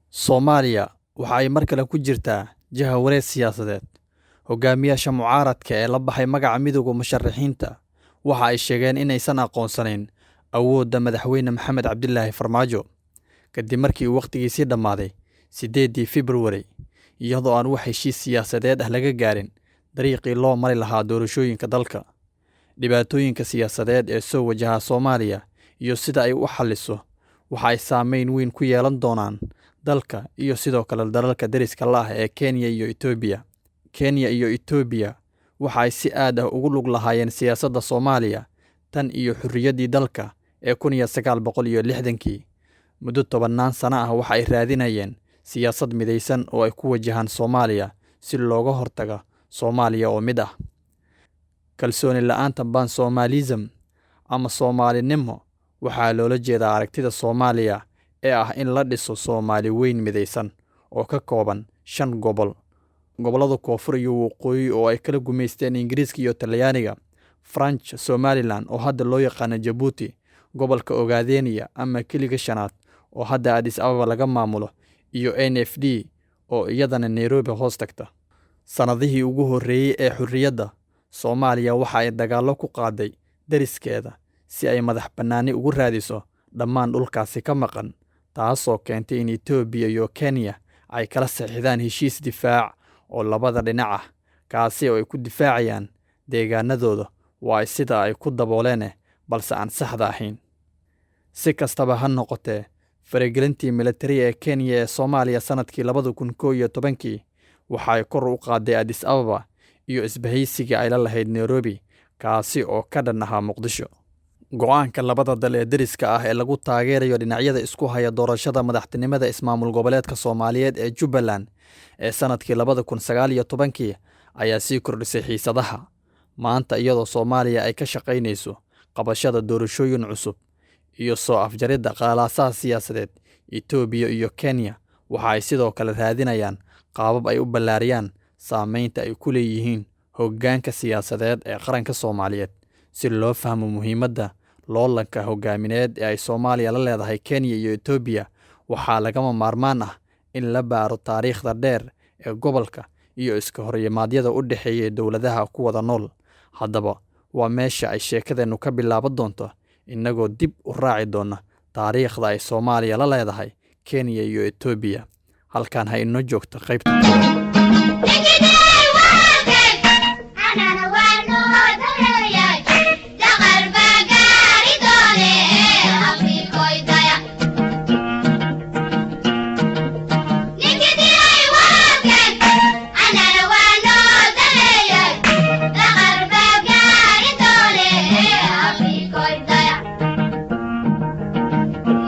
Soomaaliya waxa ay mar kale ku jirtaa jahawareer siyaasadeed. Hogaamiyaasha mucaaradka ee la baxay magaca Midowga Musharaxiinta waxa ay sheegeen inaysan aqoonsanayn awoodda Madaxweyne Maxamed Cabdilaahi Farmaajo kadib markii uu waqtigiisii dhammaaday 8 February, iyadoo aan wax heshiis siyaasadeed ah laga gaarin dariiqii loo mari lahaa doorashooyinka dalka. Dhibaatooyinka siyaasadeed ee soo wajaha Soomaaliya iyo sida ay u xalliso waxa ay saameyn weyn ku yeelan doonaan dalka iyo sidoo kale dalalka deriska la ah ee Kenya iyo Ethiopia. Kenya iyo Ethiopia waxa ay si aad ah ugu lug lahaayeen siyaasadda Soomaaliya tan iyo xurriyaddii dalka ee 1960kii. Muddo 10 sano ah waxa ay raadinayeen siyaasad midaysan oo ay ku wajahaan Soomaaliya si looga hortago Soomaaliya oo mid ah. Kalsooni la'aanta Pan-Soomalism ama Soomaalinimo waxaa loola jeedaa aragtida Soomaaliya ee ah in la dhiso Soomaali weyn midaysan oo ka kooban 5 gobol. Gobollada Koonfur iyo Waqooyi oo ay kala gumaysteen Ingiriiska iyo Talyaaniga, French Somaliland oo hadda loo yaqaan Djibouti, gobolka Ogaadeniya ama Kiliga Shanaad oo hadda Addis Ababa laga maamulo, iyo NFD oo iyadana Nairobi hoos tagta. Sanadihii ugu horreeyay ee xurriyadda, Soomaaliya waxa ay dagaallo ku qaaday deriskeeda si ay madax bannaani ugu raadiso dhammaan dhulkaasi ka maqan, taasoo keentay in Ethiopia iyo Kenya ay kala saxiixdaan heshiis difaac oo labada dhinac ah, kaasi oo ay ku difaacayaan deegaanadooda waa sida ay ku dabooleen balse aan saxda ahayn. Si kastaba ha noqotee, faragelintii militari ee Kenya ee Soomaaliya sanadkii 2011 waxa ay kor u qaaday Addis Ababa iyo isbahaysigii ay la lahayd Nairobi, kaasi oo ka dhan ahaa Muqdisho. Go'aanka labada dal ee deriska ah ee lagu taageerayo dhinacyada isku haya doorashada madaxtinimada ismaamul goboleedka Soomaaliyeed ee Jubbaland ee sanadkii 2019 ayaa sii kordhisay xiisadaha. Maanta iyadoo Soomaaliya ay ka shaqaynayso qabashada doorashooyin cusub iyo soo afjaridda qalaasaha siyaasadeed, Ethiopia iyo Kenya waxa ay sidoo kale raadinayaan qaabab ay u ballaariyaan saameynta ay ku leeyihiin hoggaanka siyaasadeed ee qaranka Soomaaliyeed. Si loo fahmo muhiimadda loolanka hoggaamineed ee ay Soomaaliya la leedahay Kenya iyo Ethiopia, waxaa lagama maarmaan ah in la baaro taariikhda dheer ee gobolka iyo iska horimaadyada u dhexeeya dowladaha ku wada nool. Haddaba, waa meesha ay sheekadeennu ka bilaaban doonto, innagoo dib u raaci doona taariikhda ay Soomaaliya la leedahay Kenya iyo Ethiopia. Halkaan ha inoo joogto qaybta koowaad.